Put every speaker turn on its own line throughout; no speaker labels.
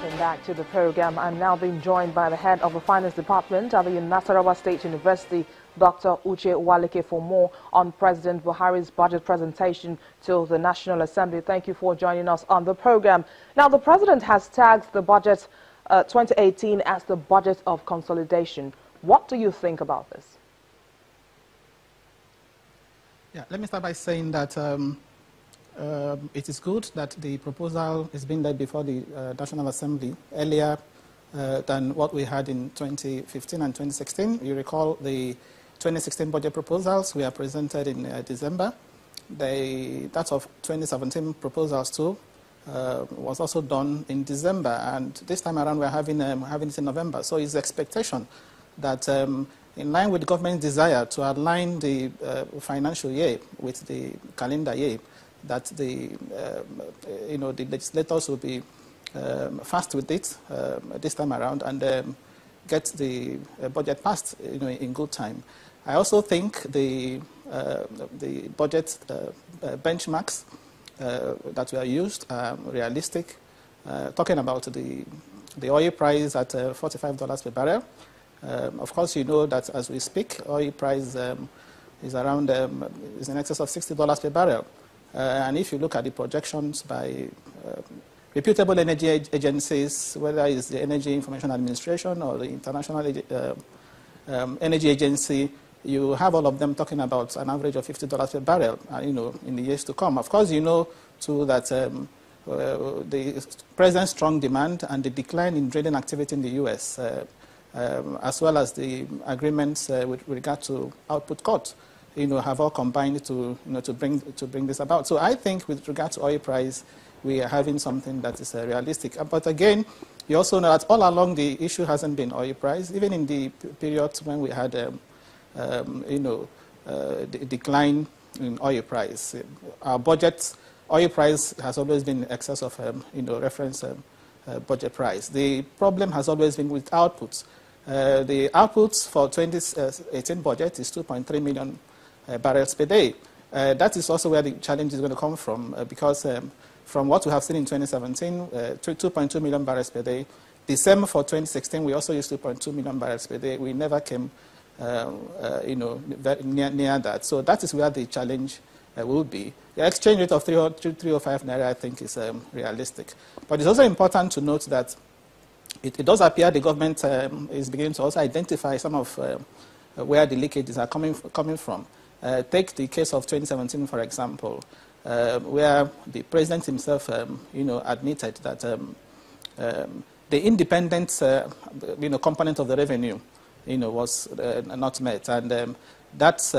Welcome back to the program. I'm now being joined by the head of the finance department at the Nasarawa State University, Dr. Uche Walike, for more on President Buhari's budget presentation to the National Assembly. Thank you for joining us on the program. Now, the president has tagged the budget 2018 as the budget of consolidation. What do you think about this?
Yeah, let me start by saying that it is good that the proposal is being laid before the National Assembly earlier than what we had in 2015 and 2016. You recall the 2016 budget proposals were presented in December. That of 2017 proposals too was also done in December, and this time around we're having it in November. So it's the expectation that in line with the government's desire to align the financial year with the calendar year, that the legislators will be fast with it this time around and get the budget passed in good time. I also think the budget benchmarks that were used are realistic. Talking about the oil price at $45 per barrel. Of course, you know that as we speak, oil price is around is in excess of $60 per barrel. And if you look at the projections by reputable energy agencies, whether it's the Energy Information Administration or the International Energy Agency, you have all of them talking about an average of $50 per barrel, in the years to come. Of course, you know too that the present strong demand and the decline in drilling activity in the U.S., as well as the agreements with regard to output cuts, have all combined to bring this about. So I think with regard to oil price, we are having something that is realistic. But again, you also know that all along the issue hasn't been oil price. Even in the period when we had the decline in oil price, our budget oil price has always been in excess of reference budget price. The problem has always been with outputs. The outputs for 2018 budget is 2.3 million barrels per day. That is also where the challenge is going to come from, because from what we have seen in 2017, 2.2 million barrels per day. The same for 2016, we also used 2.2 million barrels per day. We never came near that. So that is where the challenge will be. The exchange rate of 305 naira, I think, is realistic. But it's also important to note that it does appear the government is beginning to also identify some of where the leakages are coming from. Take the case of 2017, for example, where the president himself, admitted that the independent, component of the revenue, was not met, and that's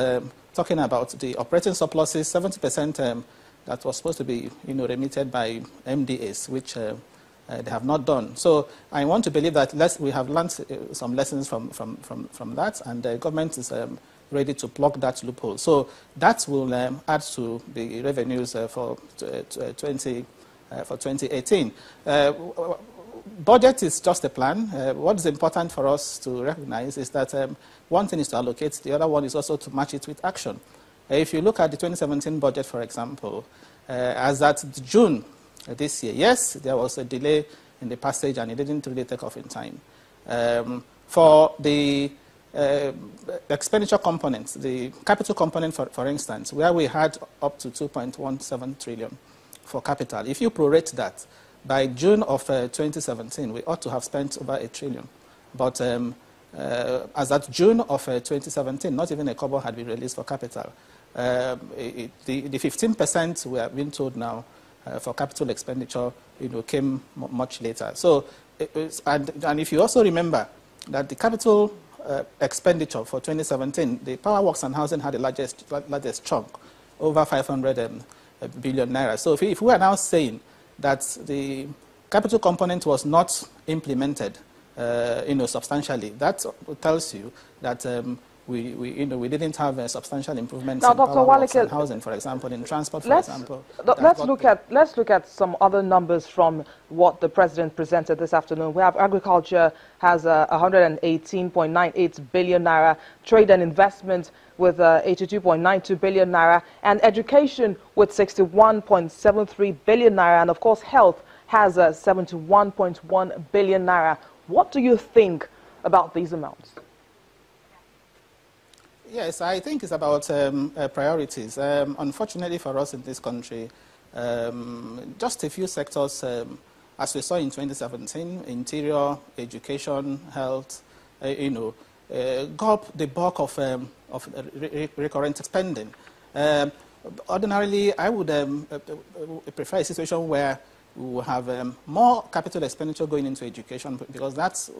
talking about the operating surpluses, 70% that was supposed to be, remitted by MDAs, which they have not done. So I want to believe that we have learned some lessons from that, and the government is ready to plug that loophole. So that will add to the revenues for 2018. Budget is just a plan. What is important for us to recognize is that one thing is to allocate, the other one is also to match it with action. If you look at the 2017 budget, for example, as at June this year, yes, there was a delay in the passage and it didn't really take off in time. For the expenditure components, the capital component, for instance, where we had up to 2.17 trillion for capital, if you prorate that, by June of 2017, we ought to have spent over 1 trillion. But as at June of 2017, not even a kobo had been released for capital. The 15% we are being told now for capital expenditure, came much later. So, and if you also remember that the capital expenditure for 2017, the Power Works and Housing had the largest chunk, over 500 billion naira. So if we are now saying that the capital component was not implemented, substantially, that tells you that we didn't have a substantial improvement in Power Works and Housing, for example, in transport, for example.
Let's look at some other numbers from what the president presented this afternoon. We have agriculture has 118.98 billion naira, trade and investment with 82.92 billion naira, and education with 61.73 billion naira, and of course health has 71.1 billion naira. What do you think about these amounts?
Yes, I think it's about priorities. Unfortunately for us in this country, just a few sectors, as we saw in 2017, interior, education, health, got the bulk of recurrent spending. Ordinarily, I would prefer a situation where we will have more capital expenditure going into education, because that's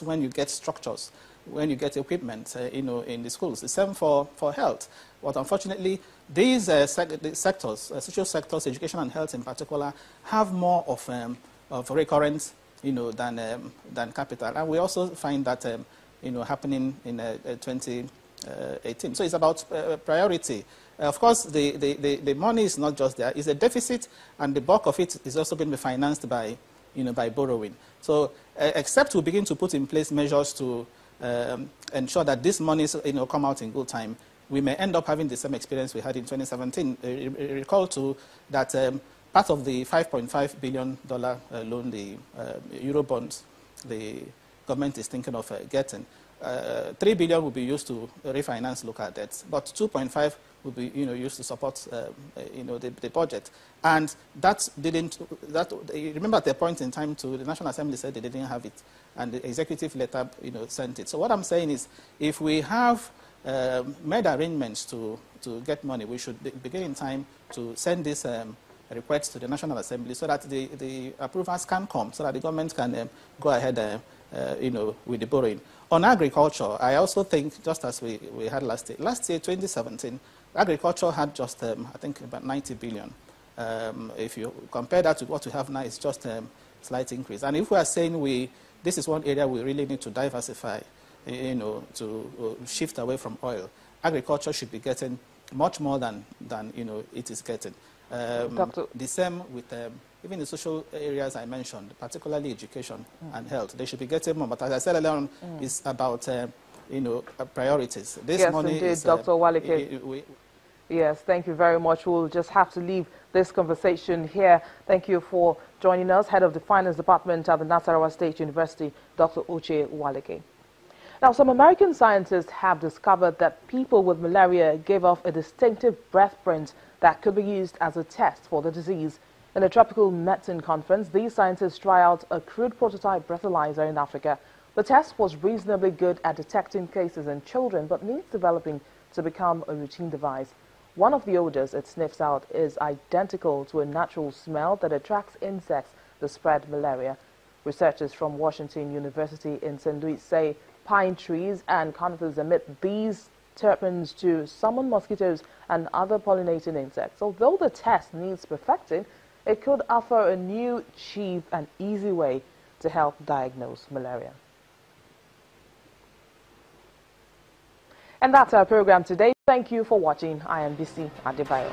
when you get structures, when you get equipment, in the schools. The same for health. But unfortunately, these sectors, social sectors, education and health in particular, have more of recurrent, than capital. And we also find that, happening in 2018. So it's about priority. Of course, the money is not just there. It's a deficit, and the bulk of it is also going to be financed by, by borrowing. So except we begin to put in place measures to ensure that this money come out in good time, we may end up having the same experience we had in 2017. Recall too that part of the $5.5 billion loan, the Euro bonds, the government is thinking of getting, $3 billion will be used to refinance local debts, but 2.5 will be used to support the budget. And remember at the point in time too, the National Assembly said they didn't have it, and the executive letter sent it. So what I'm saying is, if we have made arrangements to get money, we should begin in time to send this request to the National Assembly so that the approvals can come, so that the government can go ahead with the borrowing. On agriculture, I also think, just as we had last year, 2017, agriculture had just, I think, about 90 billion. If you compare that to what we have now, it's just a slight increase. And if we are saying this is one area we really need to diversify, to shift away from oil, agriculture should be getting much more than it is getting. The same with even the social areas I mentioned, particularly education and health. They should be getting more. But as I said earlier on, it's about priorities. This money
indeed,
is,
Dr. Walike. Yes, thank you very much. We'll just have to leave this conversation here. Thank you for joining us. Head of the Finance Department at the Nasarawa State University, Dr. Uche Walike. Now, some American scientists have discovered that people with malaria give off a distinctive breath print that could be used as a test for the disease. In a tropical medicine conference, these scientists tried out a crude prototype breathalyzer in Africa. The test was reasonably good at detecting cases in children, but needs developing to become a routine device. One of the odors it sniffs out is identical to a natural smell that attracts insects to spread malaria. Researchers from Washington University in St. Louis say pine trees and conifers emit these terpenes to summon mosquitoes and other pollinating insects. Although the test needs perfecting, it could offer a new, cheap and easy way to help diagnose malaria. And that's our program today. Thank you for watching. I am BC Adebayo.